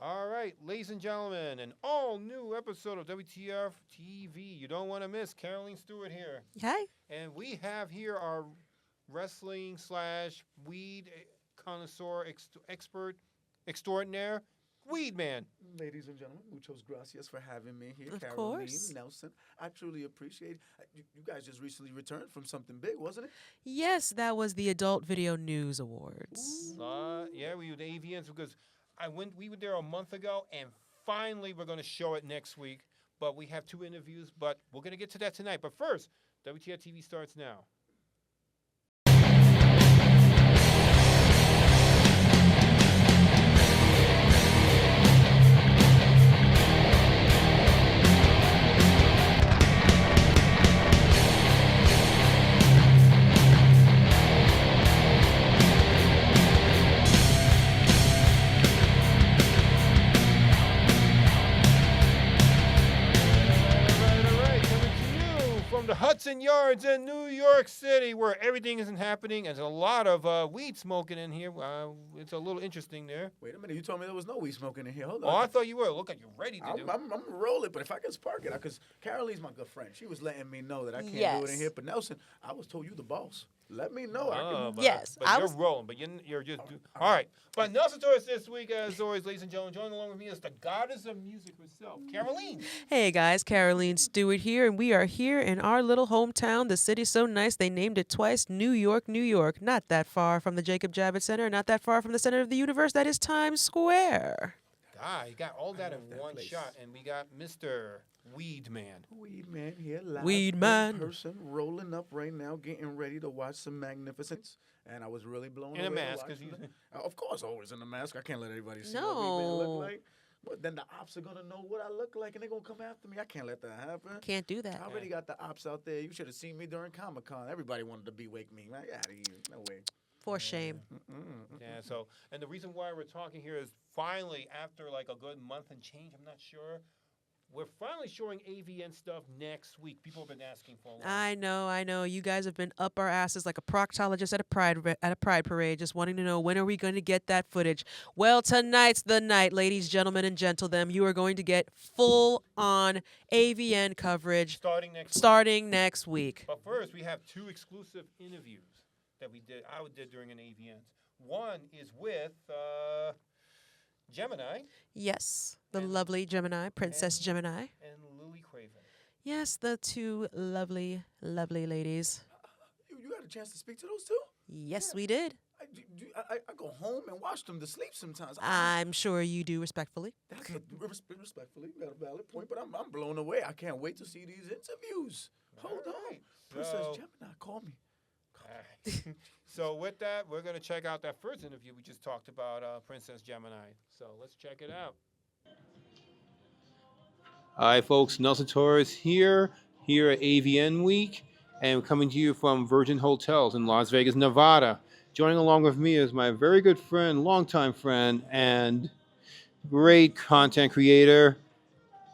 All right, ladies and gentlemen, an all new episode of WTF TV. You don't want to miss Caroleen Stewart here. Hi. And we have here our wrestling slash weed connoisseur expert extraordinaire, WeedMan. Ladies and gentlemen, muchos gracias for having me here. Of Caroline course. Nelson, I truly appreciate it. You guys just recently returned from something big, wasn't it? Yes, that was the Adult Video News Awards. Yeah, we were the AVNs because we were there a month ago, and finally we're going to show it next week. But we have 2 interviews, but we're going to get to that tonight. But first, WTF TV starts now. The Hudson Yards in New York City, where everything isn't happening, and there's a lot of weed smoking in here. It's a little interesting there. Wait a minute, you told me there was no weed smoking in here. Hold Oh, on. I thought you were. Look like you're ready to I'm do. going to roll it, but if I can spark it, because Caroline's my good friend. She was letting me know that I can't do it in Yes. here. But Nelson, I was told you the boss. Let me know. Yes, but you're rolling, but you're just all right. But Nelson Torres this week, as always, ladies and gentlemen, joining along with me is the goddess of music herself, Caroleen. Hey guys, Caroleen Stewart here, and we are here in our little hometown. The city's so nice they named it twice, New York, New York. Not that far from the Jacob Javits Center, not that far from the center of the universe. That is Times Square. You got all that in one place. shot, and we got Mr. WeedMan. WeedMan here, live WeedMan. in person, rolling up right now, getting ready to watch some magnificence. And I was really blown In away. a mask, to watch 'cause you- them. Of course, always in a mask. I can't let everybody see No. what WeedMan look like. But then the ops are gonna know what I look like, and they're gonna come after me. I can't let that happen. Can't do that. I already got the ops out there. You should have seen me during Comic-Con. Everybody wanted to be wake me. Right? Out of here. No way. For shame. Yeah, so, and the reason why we're talking here is finally, after like a good month and change, I'm not sure, we're finally showing AVN stuff next week. People have been asking for a while. I know. You guys have been up our asses like a proctologist at a pride parade, just wanting to know when are we going to get that footage. Well, tonight's the night, ladies, gentlemen, and gentlemen. You are going to get full-on AVN coverage starting next week. But first, we have 2 exclusive interviews that I did during an AVN. One is with Gemini. Yes, the lovely Gemini, Princess Gemini. And Lily Craven. Yes, the 2 lovely, lovely ladies. You got a chance to speak to those two? Yes, we did. I go home and watch them to sleep sometimes. I'm sure you do respectfully. That's respectfully, you got a valid point, but I'm blown away. I can't wait to see these interviews. Hold on. right. Princess So- Gemini, call me. So with that, we're going to check out that first interview we just talked about, Princess Gemini. So let's check it out. Hi, folks. Nelson Torres here at AVN Week, and coming to you from Virgin Hotels in Las Vegas, Nevada. Joining along with me is my very good friend, longtime friend, and great content creator,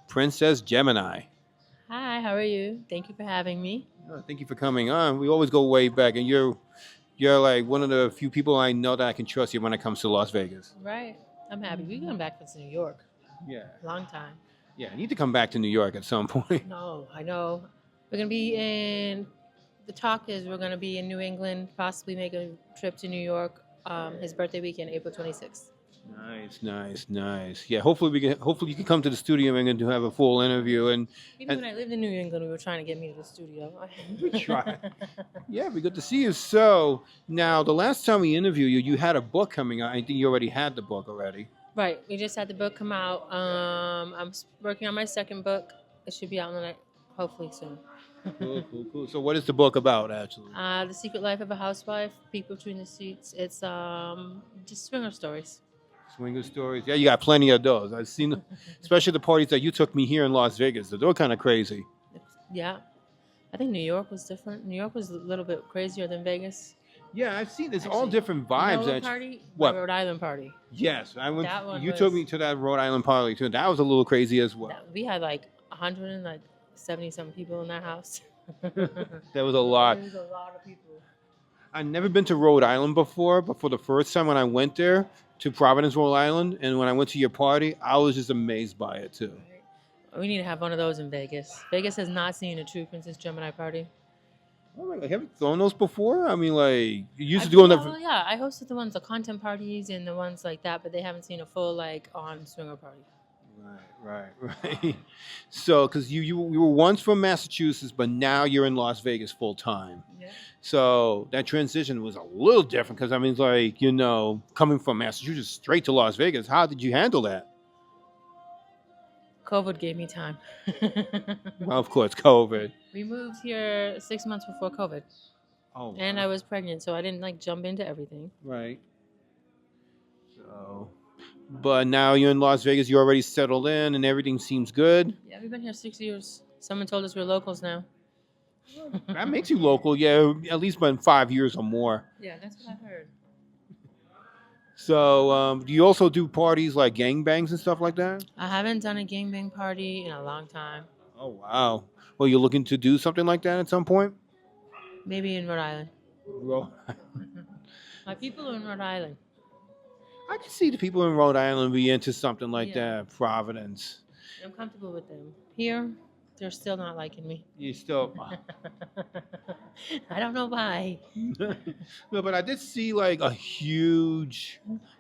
Princess Gemini. Hi, how are you? Thank you for having me. Thank you for coming on. We always go way back, and you're like one of the few people I know that I can trust you when it comes to Las Vegas. Right. I'm happy. We come back to New York. Yeah. Long time. Yeah, I need to come back to New York at some point. No, I know. We're going to be the talk is we're going to be in New England, possibly make a trip to New York, his birthday weekend, April 26th. Nice. Yeah, hopefully you can come to the studio and have a full interview and Even when I lived in New England, we were trying to get me to the studio. try. Yeah, it'd be good to see you. So now the last time we interviewed you, you had a book coming out. I think you already had the book already. Right. We just had the book come out. I'm working on my second book. It should be out hopefully soon. Cool. So what is the book about, actually? The Secret Life of a Housewife, People Between the Sheets. It's just swinger stories. Swinger stories. Yeah, you got plenty of those. I've seen, especially the parties that you took me here in Las Vegas. They were kind of crazy. Yeah. I think New York was different. New York was a little bit crazier than Vegas. Yeah, I've seen. It's all Actually, different vibes. Noah party? What? Rhode Island party. Yes, I went. That one You took was- me to that Rhode Island party too. That was a little crazy as well. We had like 170-some people in that house. There was a lot. There was a lot of people. I've never been to Rhode Island before, but for the first time when I went there, to Providence, Rhode Island, and when I went to your party, I was just amazed by it too. We need to have one of those in Vegas. Vegas has not seen a true Princess Gemini party. Oh my God, have you thrown those before? I mean, like you used to I- do on well, the. yeah, I hosted the content parties and the ones like that, but they haven't seen a full like on swinger party. Right. So, because you were once from Massachusetts, but now you're in Las Vegas full time. Yeah. So that transition was a little different because I mean, it's like coming from Massachusetts straight to Las Vegas. How did you handle that? COVID gave me time. Well, of course, COVID. We moved here 6 months before COVID, Oh, and wow. I was pregnant, so I didn't like jump into everything. Right. So, but now you're in Las Vegas. You're already settled in, and everything seems good. Yeah, we've been here 6 years. Someone told us we're locals now. That makes you local, yeah. At least been 5 years or more. Yeah, that's what I heard. So, do you also do parties like gangbangs and stuff like that? I haven't done a gangbang party in a long time. Oh wow. Well, you're looking to do something like that at some point? Maybe in Rhode Island. Well, My people are in Rhode Island. I can see the people in Rhode Island be into something like Yeah. that. Providence. I'm comfortable with them. Here, they're still not liking me. You still. I don't know why. No, but I did see like a huge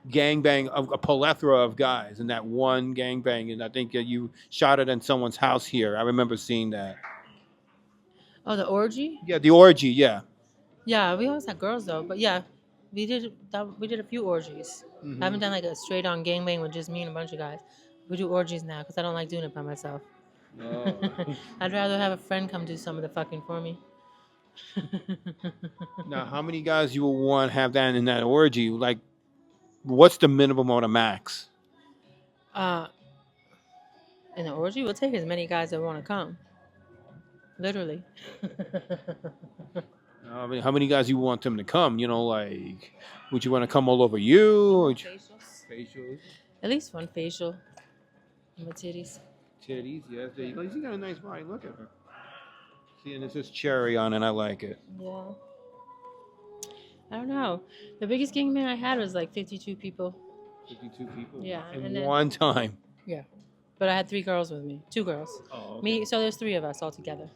gangbang of a plethora of guys in that one gangbang, and I think you shot it in someone's house here. I remember seeing that. Oh, the orgy? Yeah, the orgy. Yeah. Yeah, we always had girls though. But yeah, we did a few orgies. Mhm. I haven't done like a straight on gangbang with just me and a bunch of guys. We do orgies now because I don't like doing it by myself. Oh. I'd rather have a friend come do some of the fucking for me. Now, how many guys you will want to have that in that orgy? Like, what's the minimum or the max? In the orgy, we'll take as many guys that want to come. Literally. I mean, how many guys you want them to come? Like, would you want to come all over you? Or Facials. facials, At least one facial. And my titties. titties, yes. There you go. She's got a nice body. Look at her. See, and it says cherry on it. I like it. Yeah. I don't know. The biggest gangbang I had was like 52 people. 52 people. Yeah, In and then- one time. Yeah. But I had 3 girls with me. 2 girls. Oh, Me, so there's 3 of us all together.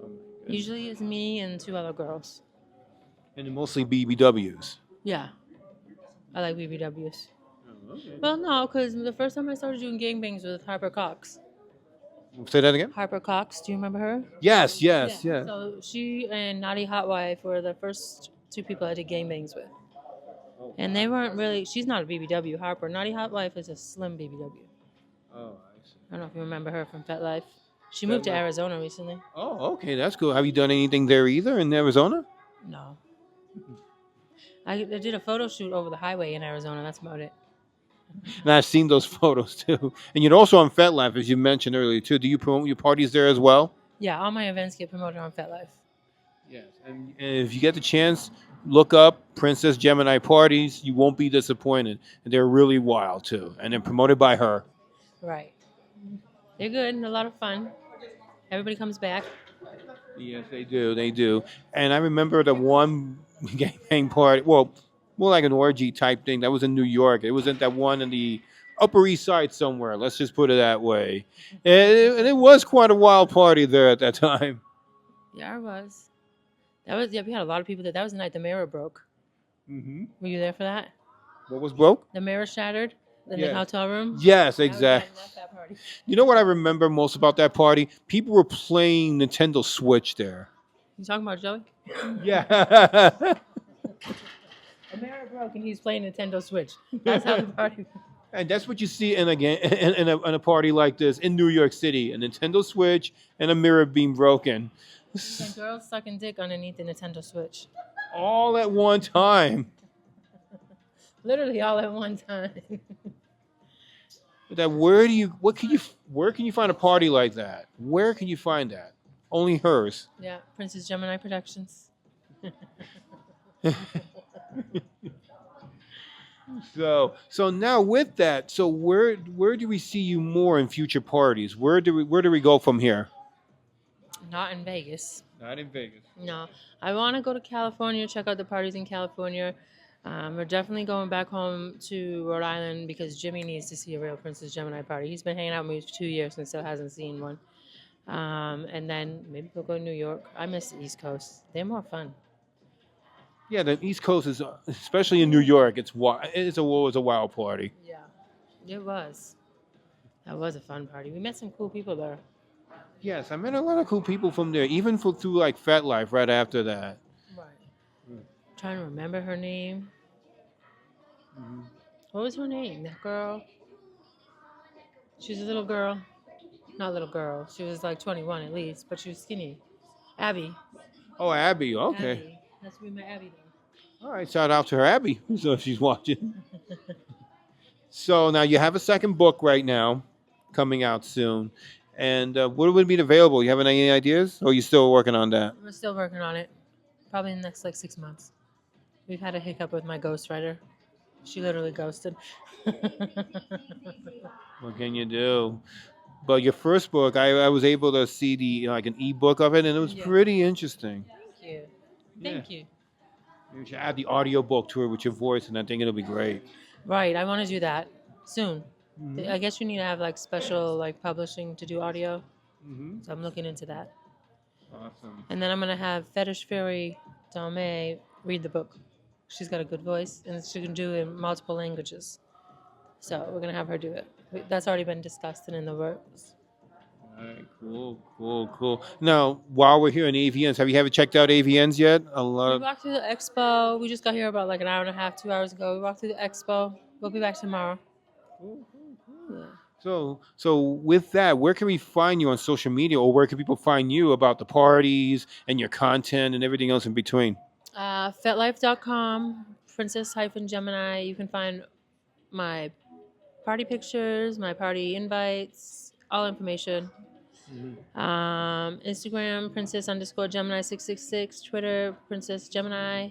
Oh, my goodness. Usually it's me and 2 other girls. And they're mostly BBWs. Yeah. I like BBWs. Oh, okay. Well, no, because the first time I started doing gangbangs was with Harper Cox. Say that again? Harper Cox, do you remember her? Yes. Yeah. Yeah. So she and Naughty Hotwife were the first 2 people I did gangbangs with. And they weren't really, she's not a BBW, Harper. Naughty Hotwife is a slim BBW. Oh, I see. I don't know if you remember her from Pet Life. She moved to Life. Arizona recently. Oh, okay. That's cool. Have you done anything there either in Arizona? No. I did a photo shoot over the highway in Arizona. That's about it. And I've seen those photos too. And you're also on FetLife, as you mentioned earlier too. Do you promote your parties there as well? Yeah, all my events get promoted on Pet Life. Yes. And if you get the chance, look up Princess Gemini parties. You won't be disappointed. And they're really wild too. And they're promoted by her. Right. They're good and a lot of fun. Everybody comes back. Yes, they do. They do. And I remember the one gangbang party. Well, more like an orgy type thing. That was in New York. It wasn't that one in the Upper East Side somewhere. Let's just put it that way. And it was quite a wild party there at that time. Yeah, it was. We had a lot of people there. That was the night the mirror broke. Mm-hmm. Were you there for that? What was broke? The mirror shattered in Yeah. the hotel room. Yes, That was exactly. that party. You know what I remember most about that party? People were playing Nintendo Switch there. You talking about Joey? Yeah. The mirror broke and he's playing Nintendo Switch. That's how the party. And that's what you see in a party like this in New York City: a Nintendo Switch and a mirror being broken, And girls sucking dick underneath the Nintendo Switch. all at one time. Literally all at one time. That where can you find a party like that? Where can you find that? Only hers. Yeah, Princess Gemini Productions. So now with that, so where do we see you more in future parties? Where do we go from here? Not in Vegas. Not in Vegas. No. I want to go to California, check out the parties in California. We're definitely going back home to Rhode Island because Jimmy needs to see a real Princess Gemini party. He's been hanging out with me for 2 years and still hasn't seen one. And then maybe we'll go to New York. I miss the East Coast. They're more fun. Yeah, the East Coast is, especially in New York, it's a wild party. Yeah, it was. That was a fun party. We met some cool people there. Yes, I met a lot of cool people from there, even through like Fat Life right after that. Right. Trying to remember her name. Mm-hmm. What was her name? That girl. She was a little girl. Not little girl. She was like 21 at least, but she was skinny. Abby. Oh, Abby. Okay. Abby. That's where we met Abby All right. Shout out to her, Abby. So if she's watching. So now you have a second book right now, coming out soon, and what would be available? You have any ideas, or are you still working on that? We're still working on it. Probably in the next like 6 months. We've had a hiccup with my ghostwriter. She literally ghosted. What can you do? But your first book, I was able to see the like an ebook of it, and it was Yeah. pretty interesting. Thank you. Yeah. Thank you. You should add the audio book to it with your voice, and I think it'll be great. Right, I want to do that soon. Mhm. I guess you need to have like special like publishing to do audio. Mm-hmm. So I'm looking into that. Awesome. And then I'm gonna have Fetish Fairy Dalme read the book. She's got a good voice and she can do it in multiple languages. So we're gonna have her do it. That's already been discussed and in the works. All right, cool. Now, while we're here in AVNs, have you ever checked out AVNs yet? A We lot. walked through the expo. We just got here about like an hour and a half, 2 hours ago. We walked through the expo. We'll be back tomorrow. Yeah. So with that, where can we find you on social media, or where can people find you about the parties and your content and everything else in between? Fetlife.com, Princess-Gemini. You can find my party pictures, my party invites, all information. Instagram, Princess_Gemini666. Twitter, Princess Gemini.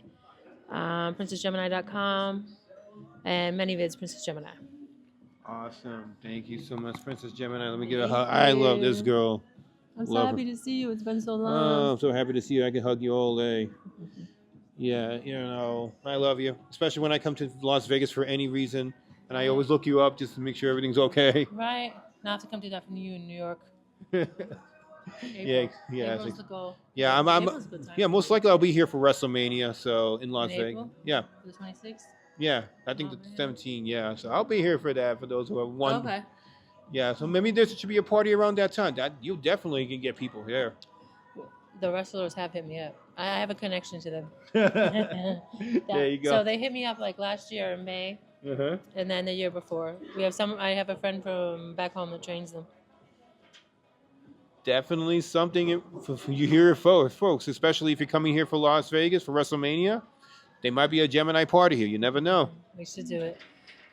PrincessGemini.com. And many vids, Princess Gemini. Awesome. Thank you so much, Princess Gemini. Let me give a Thank hug. I love this you. girl. I'm so Love happy her. to see you. It's been so Oh, long. I'm so happy to see you. I can hug you all day. Yeah, I love you, especially when I come to Las Vegas for any reason, and I always look you up just to make sure everything's okay. Right. Now I have to come do that from you in New York. Yeah, April. yeah, April's the goal. yeah. April's a good time. Yeah, most likely I'll be here for WrestleMania, so in Las In Vegas. April? Yeah, For the 26th? yeah. I think Oh, the man. 17. Yeah, so I'll be here for that. For those who have one. Okay. Yeah, so maybe there should be a party around that time. That you definitely can get people here. The wrestlers have hit me up. I have a connection to them. There you go. So they hit me up like last year in May, Uh-huh. and then the year before. I have a friend from back home that trains them. Definitely something for you here, folks. Especially if you're coming here for Las Vegas for WrestleMania, there might be a Gemini party here. You never know. We should do it.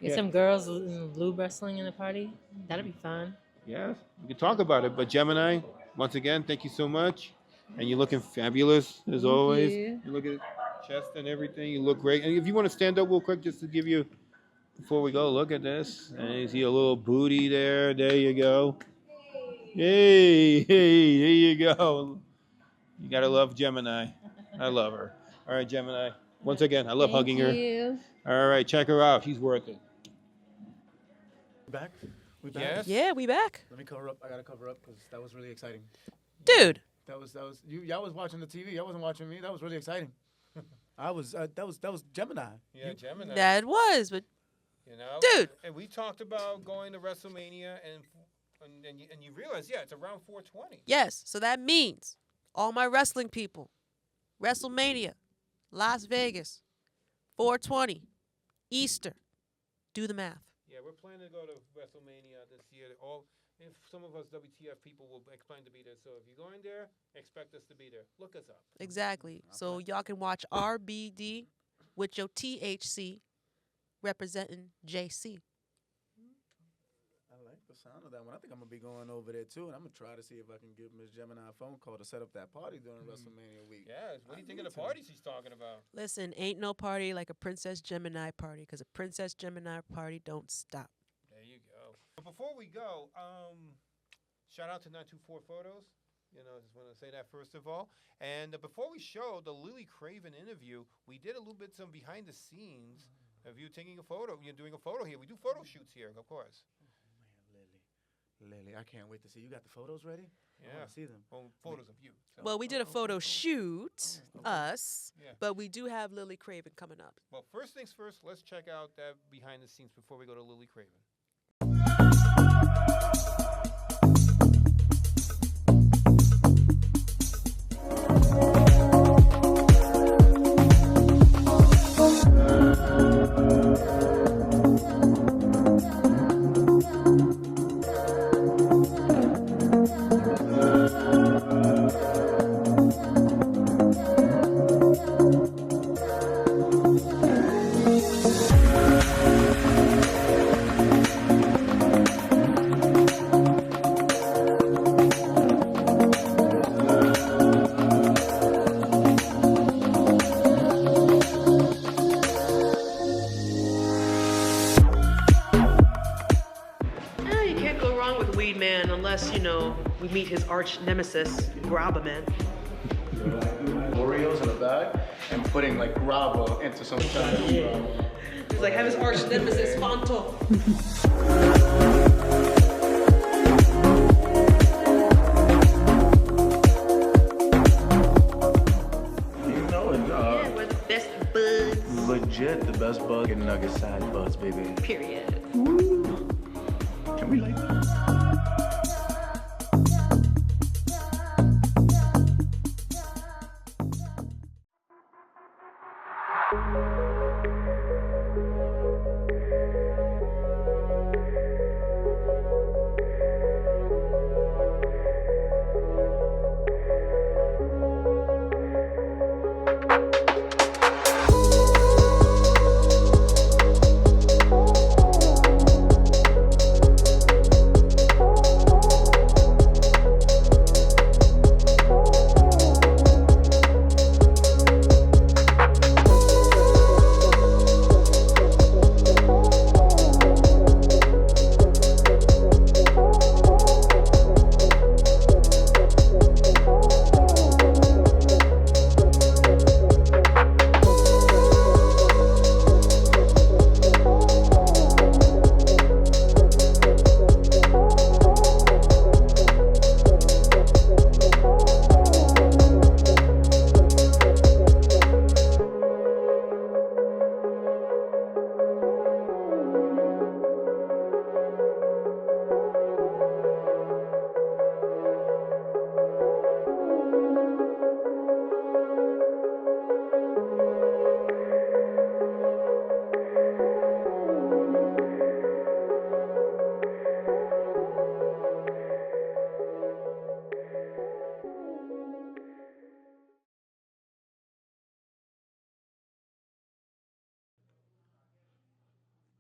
Get Yeah. some girls in blue wrestling in the party. That'd be fun. Yeah, we can talk about it. But Gemini, once again, thank you so much. And you're looking fabulous as Thank always. you. You look at chest and everything. You look great. And if you want to stand up real quick, just to give you, before we go, look at this. And you see a little booty there. There you go. Hey, there you go. You gotta love Gemini. I love her. All right, Gemini. Once again, I love hugging her. You. All right, check her out. She's worth it. Back? We back? Yes. Yeah, we back. Let me cover up. I gotta cover up because that was really exciting. Dude, That was you. Y'all was watching the TV. Y'all wasn't watching me. That was really exciting. I was. That was Gemini. Yeah, Gemini. that was, but You know, Dude. And we talked about going to WrestleMania, and you realize, yeah, it's around 420. yes. So that means all my wrestling people, WrestleMania, Las Vegas, 420, Easter. Do the math. Yeah, we're planning to go to WrestleMania this year. If some of us WTF people will plan to be there, so if you're going there, expect us to be there. Look us up. Exactly. So y'all can watch RBD with your THC representing JC. I like the sound of that one. I think I'm gonna be going over there too, and I'm gonna try to see if I can give Miss Gemini a phone call to set up that party during WrestleMania week. Yeah, what do you think of the parties he's talking about? Listen, ain't no party like a Princess Gemini party, because a Princess Gemini party don't stop. There you go. But before we go, shout out to 924 Photos. Just want to say that first of all. And before we show the Lily Craven interview, we did a little bit some behind the scenes of you taking a photo. You're doing a photo here. We do photo shoots here, of course. Man, Lily, I can't wait to see. You got the photos ready? I Yeah. want to see them. Well, photos of you. So. Well, we did a photo shoot, Okay. us, Yeah. but we do have Lily Craven coming up. Well, first things first, let's check out that behind the scenes before we go to Lily Craven. You can't go wrong with WeedMan unless, we meet his arch nemesis, Grabberman. Oreos in a bag and putting like grava into some kind of. He's like, have his arch nemesis, Fanto. You know it. Yeah, we're the best buds. Legit, the best bug and nugget side buds, baby. Period. Can we like that?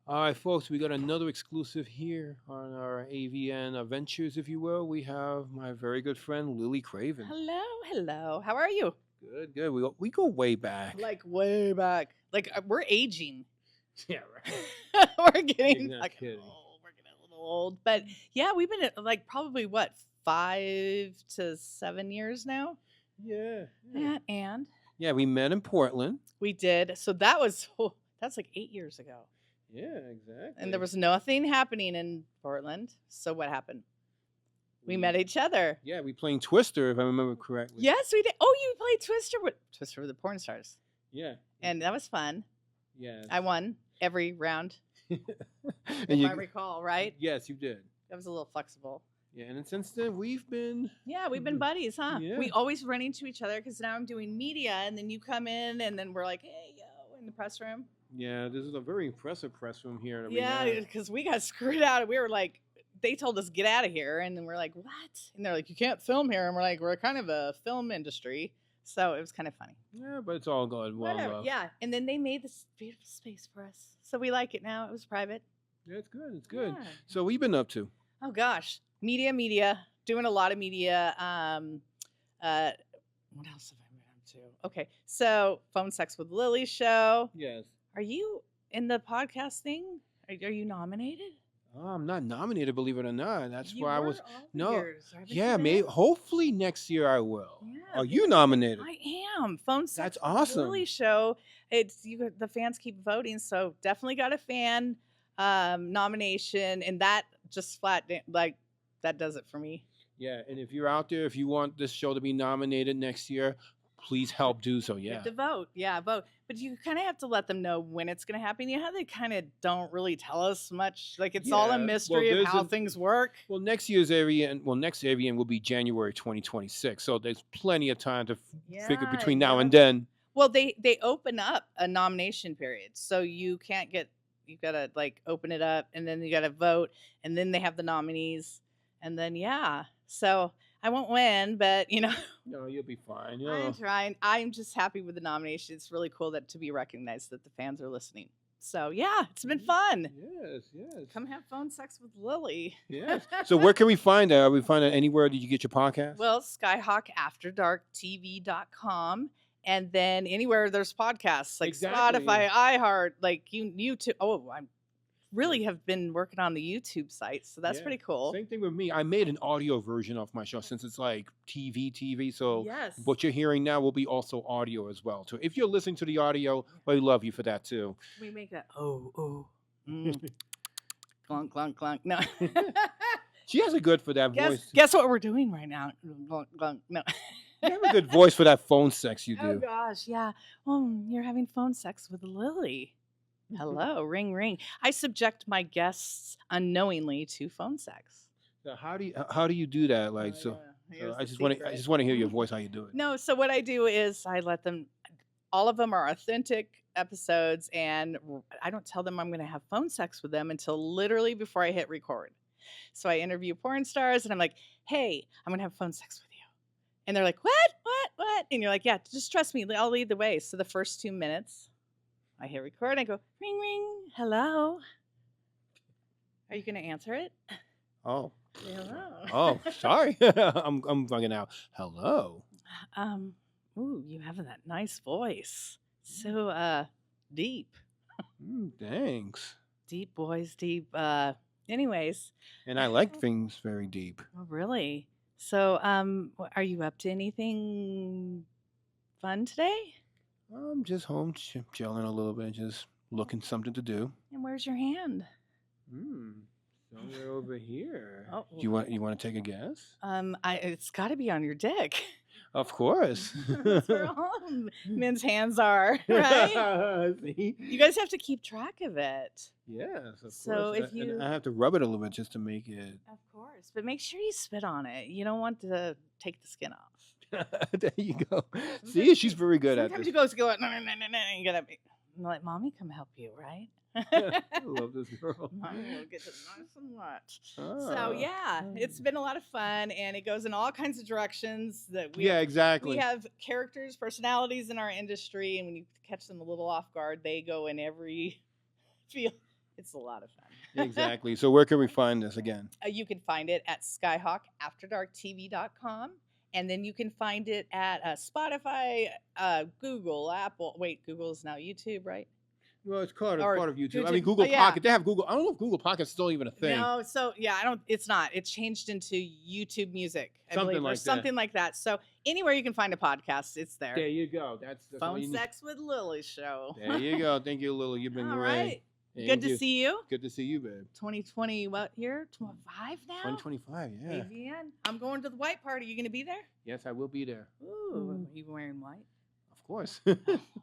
All right, folks, we got another exclusive here on our AVN Adventures, if you will. We have my very good friend, Lily Craven. Hello. How are you? Good, good. We go way back. Like way back. Like we're aging. Yeah, right. We're getting You're not like kidding. old. We're getting a little old. But yeah, we've been at like probably what 5 to 7 years now. Yeah. And Yeah, we met in Portland. we did. So that's like 8 years ago. Yeah, exactly. And there was nothing happening in Portland. So what happened? We met each other. Yeah, we playing Twister, if I remember correctly. Yes, we did. Oh, you played Twister with the porn stars. Yeah. And that was fun. Yeah. I won every round, and if I recall, right? Yes, you did. That was a little flexible. Yeah, and then since then we've been. Yeah, we've been buddies, huh? Yeah. We always run into each other because now I'm doing media, and then you come in, and then we're like, hey, yo, in the press room. Yeah, this is a very impressive press room here. That Yeah, we have. because we got screwed out. We were like, they told us get out of here, and then we're like, what? And they're like, you can't film here, and we're like, we're kind of a film industry, so it was kind of funny. Yeah, but it's all good. Well, Whatever. Yeah, and then they made this beautiful space for us, so we like it now. It was private. Yeah, it's good. It's good. Yeah. So we've been up to. Oh gosh, media, doing a lot of media. What else have I been up to? Okay, so Phone Sex with Lily show. Yes. Are you in the podcast thing? Are you nominated? I'm not nominated, believe it or not. That's You why I were was. all the No, years. Haven't you yeah, maybe. been? Hopefully next year I will. Yeah, Are you because nominated? I am. Phone That's Sex with Lily awesome. show. It's you. The fans keep voting, so definitely got a fan nomination, and that just like that does it for me. Yeah, and if you're out there, if you want this show to be nominated next year, please help do so. You have Yeah. to vote. Yeah, vote. But you kind of have to let them know when it's going to happen. You know how they kind of don't really tell us much? Like it's all Yeah. a Well, mystery of there's how a things work. well next year's AVN. Well, next AVN will be January 2026. So there's plenty of time to figure Yeah, between you now and gotta. then. Well, they open up a nomination period, so you can't get. You gotta like open it up, and then you gotta vote, and then they have the nominees, and then yeah. So I won't win, but you know. No, you'll be fine. I'm trying. I'm just happy with the nomination. It's really cool that to be recognized that the fans are listening. So yeah, it's been fun. Yes, yes. Come have phone sex with Lily. Yes. So where can we find that? Are we find it anywhere? Did you get your podcast? Well, skyhawkafterdarktv.com. And then anywhere there's podcasts like Exactly. Spotify, iHeart, like YouTube. Oh, I really have been working on the YouTube site, so that's Yeah. pretty cool. Same thing with me. I made an audio version of my show since it's like TV. So Yes. what you're hearing now will be also audio as well. So if you're listening to the audio, we love you for that too. Can we make that? Clunk, clunk, clunk. No. She has a good for that voice. Guess what we're doing right now? Clunk, clunk. No. You have a good voice for that phone sex you Oh do. gosh, yeah. You're having phone sex with Lily. Hello, ring ring. I subject my guests unknowingly to phone sex. So how do you do that? Like so, Here's I the just want to hear your voice how you do it. No, so what I do is I let them. All of them are authentic episodes, and I don't tell them I'm going to have phone sex with them until literally before I hit record. So I interview porn stars, and I'm like, "Hey, I'm going to have phone sex with you," and they're like, "What? And you're like, "Yeah, just trust me. I'll lead the way." So the first 2 minutes. I hit record. I go, ring, ring. Hello. Are you going to answer it? Oh. Say hello. Oh, sorry. I'm bugging out. Hello. Ooh, you have that nice voice. So, deep. Thanks. Deep voice, deep. Anyways. And I like things very deep. Oh, really? So, are you up to anything fun today? I'm just home chilling a little bit, just looking something to do. And where's your hand? Somewhere over here. Oh. You want to take a guess? It's got to be on your dick. Of course. That's where all men's hands are, right? See? You guys have to keep track of it. Yes, of So course. if And you- I have to rub it a little bit just to make it. Of course, but make sure you spit on it. You don't want to take the skin off. There you go. See, she's very good at Sometimes this. you go, no, you gotta let mommy come help you, right? I love this girl. Mommy will get it nice and wet. Ah. So yeah, it's been a lot of fun, and it goes in all kinds of directions. That we Yeah, exactly. we have characters, personalities in our industry, and when you catch them a little off guard, they go in every field. It's a lot of fun. Exactly. So where can we find this again? You can find it at skyhawkafterdarktv.com. And then you can find it at Spotify, Google, Apple. Wait, Google is now YouTube, right? Well, it's part of YouTube. I YouTube. mean, Google Oh, yeah. Pocket. They have Google. I don't know if Google Pocket is still even a thing. No, so yeah, I don't. It's not. It's changed into YouTube Music, I Something believe, or like that. something like that. So anywhere you can find a podcast, it's there. There you go. That's all Phone you need. Sex with Lily show. There you go. Thank you, Lily. You've been All great. right. Thank Good to you. see you. Good to see you, babe. 2020, what year? 25 now? 2025, yeah. AVN. I'm going to the white party. You going to be there? Yes, I will be there. Ooh, are you wearing white? Of course.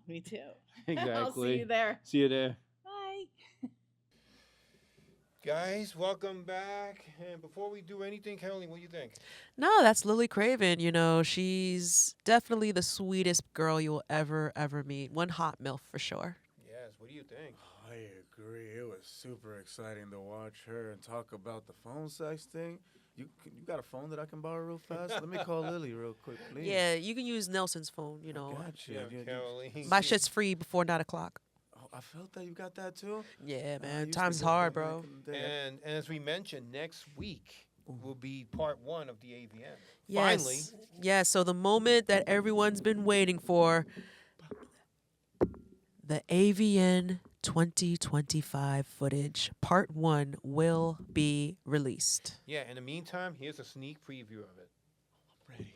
Me too. Exactly. I'll see you there. See you there. Bye. Guys, welcome back. And before we do anything, Caroline, what do you think? No, that's Lily Craven. You know, she's definitely the sweetest girl you'll ever meet. One hot MILF for sure. Yes, what do you think? I agree. It was super exciting to watch her and talk about the phone sex thing. You got a phone that I can borrow real fast? Let me call Lily real quick, please. Yeah, you can use Nelson's phone, you know. Gotcha. Yeah, Caroline. My shit's free before 9 o'clock. Oh, I felt that you got that too. Yeah, I man. used to Time's get hard, that back bro. in the day. And as we mentioned, next week will be part 1 of the AVN. Yes. Finally. Yeah, so the moment that everyone's been waiting for, the AVN 2025 footage. Part 1 will be released. Yeah, in the meantime, here's a sneak preview of it. Ready.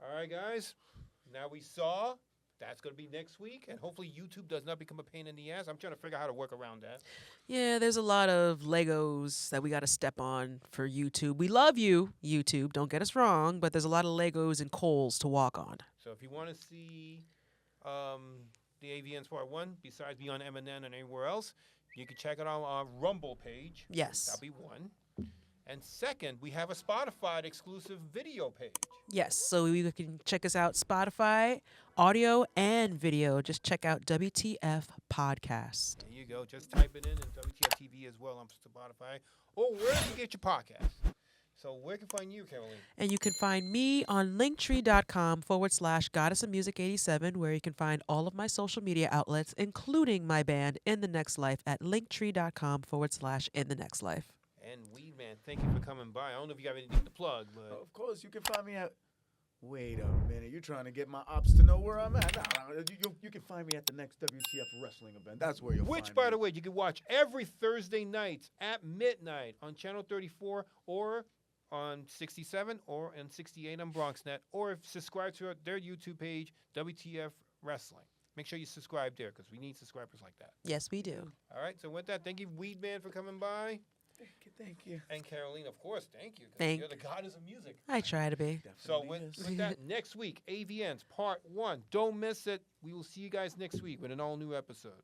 All right, guys. Now we saw that's going to be next week, and hopefully YouTube does not become a pain in the ass. I'm trying to figure out how to work around that. Yeah, there's a lot of Legos that we got to step on for YouTube. We love you, YouTube. Don't get us wrong, but there's a lot of Legos and coals to walk on. So if you want to see the AVN's Part 1, besides be on MNN and anywhere else, you can check it out on our Rumble page. Yes. That'll be one. And second, we have a Spotify exclusive video page. Yes, so you can check us out Spotify, audio and video. Just check out WTF Podcast. There you go. Just type it in and WTF TV as well on Spotify or where you get your podcast. So where can find you, Caroline? And you can find me on linktree.com/goddessofmusic87, where you can find all of my social media outlets, including my band In the Next Life at linktree.com/In the Next Life. And WeedMan, thank you for coming by. I don't know if you have anything to plug, but Of course, you can find me at. Wait a minute, you're trying to get my ops to know where I'm at. Nah, you can find me at the next WTF wrestling event. That's where you'll find me. which, by the way, you can watch every Thursday night at midnight on Channel 34 or on 67 or on 68 on BronxNet, or subscribe to their YouTube page, WTF Wrestling. Make sure you subscribe there because we need subscribers like that. Yes, we do. All right, so with that, thank you, WeedMan, for coming by. Thank you. And Caroline, of course, thank you. 'Cause Thank- you're the goddess of music. I try to be. So Definitely is. with that, next week, AVN's Part 1. Don't miss it. We will see you guys next week with an all-new episode.